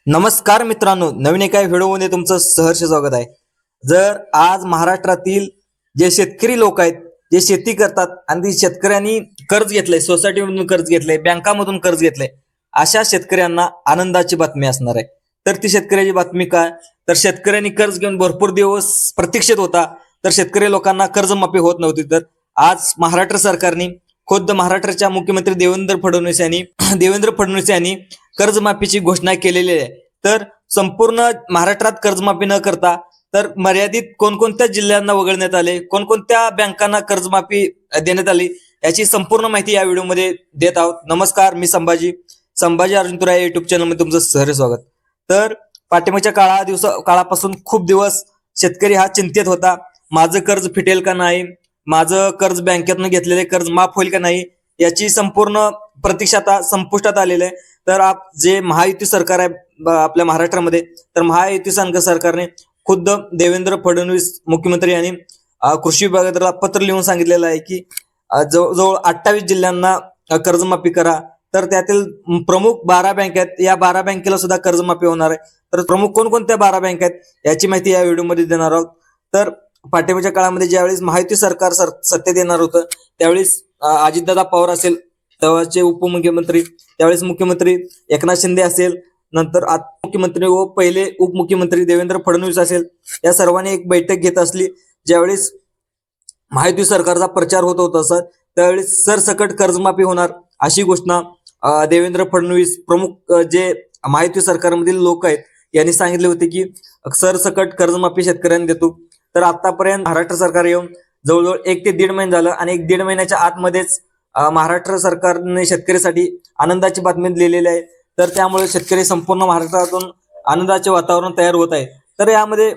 नमस्कार मित्रांनो, नवीन एका व्हिडिओमध्ये तुमचं सहर्ष स्वागत आहे. जर आज महाराष्ट्रातील जे शेतकरी लोक आहेत, जे शेती करतात आणि ती शेतकऱ्यांनी कर्ज घेतलंय, सोसायटीमधून कर्ज घेतलंय, बँकामधून कर्ज घेतलंय, अशा शेतकऱ्यांना आनंदाची बातमी असणार आहे. तर ती शेतकऱ्याची बातमी काय? तर शेतकऱ्यांनी कर्ज घेऊन भरपूर दिवस प्रतीक्षेत होता, तर शेतकरी लोकांना कर्जमाफी होत नव्हती. तर आज महाराष्ट्र सरकारने खुद्द महाराष्ट्राच्या मुख्यमंत्री देवेंद्र फडणवीस यांनी कर्जमाफीची घोषणा केलेली आहे. तर संपूर्ण महाराष्ट्रात कर्जमाफी न करता तर मर्यादित कोणकोणत्या जिल्ह्यांना वगळण्यात आले, कोणकोणत्या बँकांना कर्जमाफी देण्यात आली, याची संपूर्ण माहिती या व्हिडिओमध्ये देत आहोत. नमस्कार, मी संभाजी अर्जुन तुरा युट्यूब चॅनलमध्ये तुमचं सहर्ष स्वागत. तर पाठिंबाच्या काळापासून खूप दिवस शेतकरी हा चिंतेत होता. माझं कर्ज फिटेल का नाही, माझं कर्ज बँकेतनं घेतलेले कर्ज माफ होईल का नाही, याची संपूर्ण प्रतीक्षा आता संपुष्टात आलेली आहे. तर जे महायुती सरकार आहे आपल्या महाराष्ट्रामध्ये, तर महायुती सरकारने खुद्द देवेंद्र फडणवीस मुख्यमंत्री यांनी कृषी विभागाला पत्र लिहून सांगितलेलं आहे की जवळजवळ 28 जिल्ह्यांना कर्जमाफी करा. तर त्यातील प्रमुख 12 बँक आहेत, या 12 बँकेला सुद्धा कर्जमाफी होणार आहे. तर प्रमुख कोणकोणत्या 12 बँक आहेत याची माहिती या व्हिडिओमध्ये देणार आहोत. तर पाठिंबाच्या काळामध्ये ज्यावेळेस महायुती सरकार सत्तेत येणार होतं, त्यावेळेस अजितदादा पवार असेल तेव्हाचे उपमुख्यमंत्री, त्यावेळेस मुख्यमंत्री एकनाथ शिंदे असेल, नंतर मुख्यमंत्री व पहिले उपमुख्यमंत्री देवेंद्र फडणवीस असेल, या सर्वांनी एक बैठक घेत असली. ज्यावेळेस महायुती सरकारचा प्रचार होत होता त्यावेळेस सरसकट कर्जमाफी होणार अशी घोषणा देवेंद्र फडणवीस प्रमुख जे महायुती सरकारमधील लोक आहेत यांनी सांगितले होते की सरसकट कर्जमाफी शेतकऱ्यांना देतो. तर आतापर्यंत महाराष्ट्र सरकार येऊन जवळजवळ 1 ते 1.5 महिने झालं आणि 1-1.5 महिन्याच्या आतमध्येच महाराष्ट्र सरकारने शेतकऱ्यासाठी आनंदाची बातमी दिलेली आहे. तर त्यामुळे शेतकरी संपूर्ण महाराष्ट्रातून आनंदाचे वातावरण तयार होत आहे. तर यामध्ये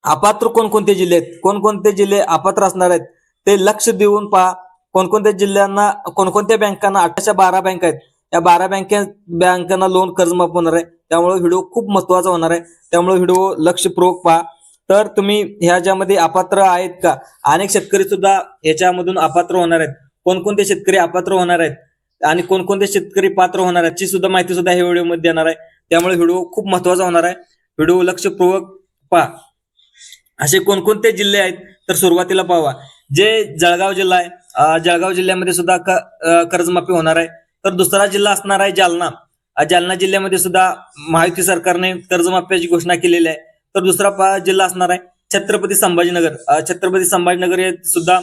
अपात्र कोणकोणते जिल्हे आहेत, कोणकोणते जिल्हे अपात्र असणार आहेत ते लक्ष देऊन पहा. कोणकोणत्या जिल्ह्यांना, कोणकोणत्या बँकांना, 18च्या 12 बँक आहेत, या 12 बँकांना लोन कर्जमाफ होणार आहे. त्यामुळे व्हिडिओ खूप महत्वाचा होणार आहे, त्यामुळे व्हिडिओ लक्षपूर्वक पहा. तर तुम्ही ह्याच्यामध्ये अपात्र आहेत का? अनेक शेतकरी सुद्धा याच्यामधून अपात्र होणार आहेत. कोणकोणते शेतकरी अपात्र होणार आहेत आणि कोणकोणते शेतकरी पात्र होणार आहेत ची सुद्धा माहिती सुद्धा ह्या व्हिडिओमध्ये देणार आहे. त्यामुळे व्हिडिओ खूप महत्वाचा होणार आहे, व्हिडिओ लक्षपूर्वक पहा. असे कोणकोणते जिल्हे आहेत तर सुरुवातीला पाहा, जे जळगाव जिल्हा आहे, जळगाव जिल्ह्यामध्ये सुद्धा कर्जमाफी होणार आहे. तर दुसरा जिल्हा असणार आहे जालना. जालना जिल्ह्यामध्ये सुद्धा महायुती सरकारने कर्जमाफीची घोषणा केलेली आहे. तर दुसरा जिल्हा असणार आहे छत्रपती संभाजीनगर. छत्रपती संभाजीनगर हे सुद्धा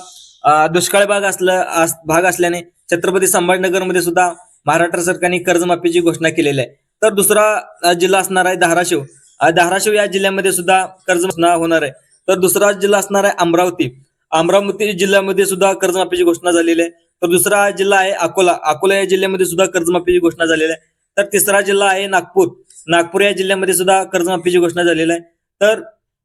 दुष्काळी भाग असल्याने छत्रपती संभाजीनगरमध्ये सुद्धा महाराष्ट्र सरकारने कर्जमाफीची घोषणा केलेली आहे. तर दुसरा जिल्हा असणार आहे धाराशिव. धाराशिव या जिल्ह्यामध्ये सुद्धा कर्जमाफी होणार आहे. तर दुसरा जिल्हा असणार आहे अमरावती जिल्ह्यामध्ये सुद्धा कर्जमाफीची घोषणा झालेली आहे. तर दुसरा जिल्हा आहे अकोला या जिल्ह्यामध्ये सुद्धा कर्जमाफीची घोषणा झालेली आहे. तर तिसरा जिल्हा आहे नागपूर या जिल्ह्यामध्ये सुद्धा कर्जमाफीची घोषणा झालेली आहे. तर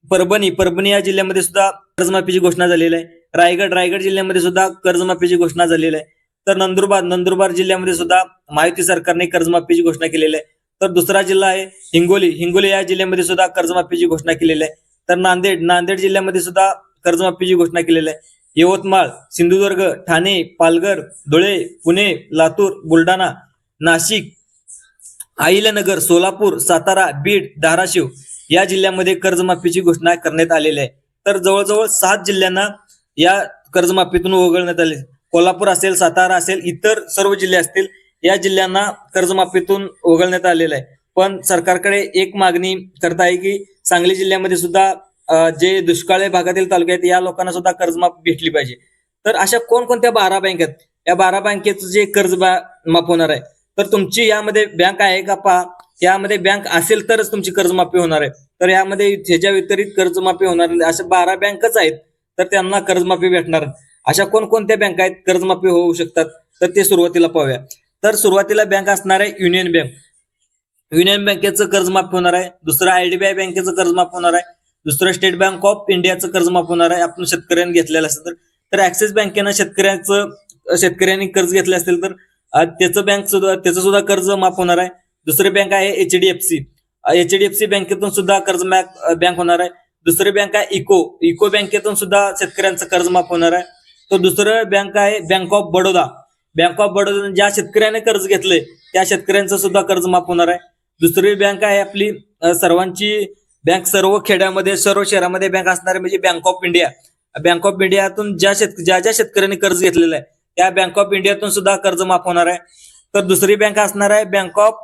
परभणी या जिल्ह्यामध्ये सुद्धा कर्जमाफीची घोषणा झालेली आहे. रायगड जिल्ह्यामध्ये सुद्धा कर्जमाफीची घोषणा झालेली आहे. तर नंदुरबार जिल्ह्यामध्ये सुद्धा महायुती सरकारने कर्जमाफीची घोषणा केलेली आहे. तर दुसरा जिल्हा आहे हिंगोली या जिल्ह्यामध्ये सुद्धा कर्जमाफीची घोषणा केलेली आहे. तर नांदेड जिल्ह्यामध्ये सुद्धा कर्जमाफीची घोषणा केलेली आहे. यवतमाळ, सिंधुदुर्ग, ठाणे, पालघर, धुळे, पुणे, लातूर, बुलढाणा, नाशिक, अहिल्यानगर, सोलापूर, सातारा, बीड, धाराशिव या जिल्ह्यामध्ये कर्जमाफीची घोषणा करण्यात आलेली आहे. तर जवळजवळ 7 जिल्ह्यांना या कर्जमाफीतून वगळण्यात आले. कोल्हापूर असेल, सातारा असेल, इतर सर्व जिल्हे असतील, या जिल्ह्यांना कर्जमाफीतून वगळण्यात आलेलं आहे. पण सरकारकडे एक मागणी करत आहे की सांगली जिल्ह्यामध्ये सुद्धा जे दुष्काळी भागातील तालुके आहेत या लोकांना सुद्धा कर्जमाफी भेटली पाहिजे. तर अशा कोणकोणत्या 12 बँक आहेत, या 12 बँकेचं जे कर्ज माफ होणार आहे, तर तुमची यामध्ये बँक आहे का पहा. यामध्ये बँक असेल तरच तुमची कर्जमाफी होणार आहे. तर यामध्ये ह्याच्या व्यतिरिक्त कर्जमाफी होणार नाही. अशा 12 बँकच आहेत तर त्यांना कर्जमाफी भेटणार. अशा कोणकोणत्या बँक आहेत कर्जमाफी होऊ शकतात, तर ते सुरुवातीला पाहूया. तर सुरुवातीला बँक असणार आहे युनियन बँकेचं कर्जमाफी होणार आहे. दुसरं IDBI बँकेचं कर्जमाफी होणार आहे. दुसरं स्टेट बँक ऑफ इंडियाचं कर्जमाफी होणार आहे आपण शेतकऱ्यांनी घेतलेलं असेल तर ऍक्सिस बँकेनं शेतकऱ्यांनी कर्ज घेतले असेल तर त्याचं सुद्धा कर्ज माफ होणार आहे. दुसरी बँक आहे HDFC बँकेतून सुद्धा कर्ज बँक होणार आहे. दुसरी बँक आहे इको बँकेतून सुद्धा शेतकऱ्यांचं कर्ज माफ होणार आहे. तर दुसरं बँक आहे बँक ऑफ बडोदा. ज्या शेतकऱ्याने कर्ज घेतले त्या शेतकऱ्यांचं सुद्धा कर्ज माफ होणार आहे. दुसरी बँक आहे आपली सर्वांची बँक, सर्व खेड्यामध्ये सर्व शहरामध्ये बँक असणारी म्हणजे bank of India. Bank of इंडियातून ज्या ज्या शेतकऱ्यांनी कर्ज घेतलेलं आहे त्या बँक ऑफ इंडियातून सुद्धा कर्ज माफ होणार आहे. तर दुसरी बँक असणार आहे बँक ऑफ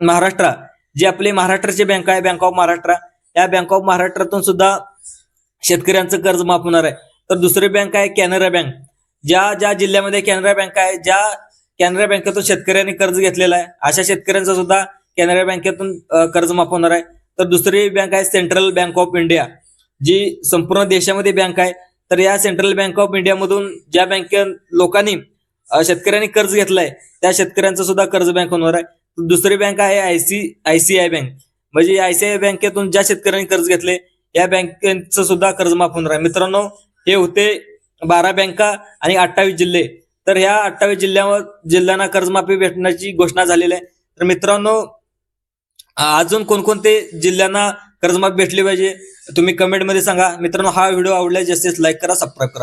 महाराष्ट्र, जी आपली महाराष्ट्राची बँक आहे, बँक ऑफ महाराष्ट्र. या बँक ऑफ महाराष्ट्रातून सुद्धा शेतकऱ्यांचं कर्ज माफ होणार आहे. तर दुसरी बँक आहे कॅनरा बँक. ज्या ज्या जिल्ह्यामध्ये कॅनरा बँक आहे, ज्या कॅनरा बँकेतून शेतकऱ्यांनी कर्ज घेतलेलं आहे अशा शेतकऱ्यांचं सुद्धा कॅनरा बँकेतून कर्ज माफ होणार आहे. तर दुसरी बँक आहे सेंट्रल बँक ऑफ इंडिया, जी संपूर्ण देशामध्ये बँक आहे. तर या सेंट्रल बँक ऑफ इंडिया मधून ज्या बँके लोकांनी शेतकऱ्यांनी कर्ज घेतलंय त्या शेतकऱ्यांचं सुद्धा कर्ज बँक होणार आहे. दुसरी बँक आहे आयसीआय बँक, म्हणजे आयसीआय बँकेतून ज्या शेतकऱ्यांनी कर्ज घेतले या बँकेचं सुद्धा कर्ज माफ होणार आहे. मित्रांनो, हे होते 12 बँका आणि 28 जिल्हे. तर ह्या 28 जिल्ह्यांना कर्जमाफी भेटण्याची घोषणा झालेली आहे. तर मित्रांनो, अजून कोणकोणते जिल्ह्यांना कर्जमाफी भेटली पाहिजे तुम्ही कमेंटमध्ये सांगा. मित्रांनो, हा व्हिडिओ आवडल्यास जास्तीत लाईक करा, सबस्क्राईब करा.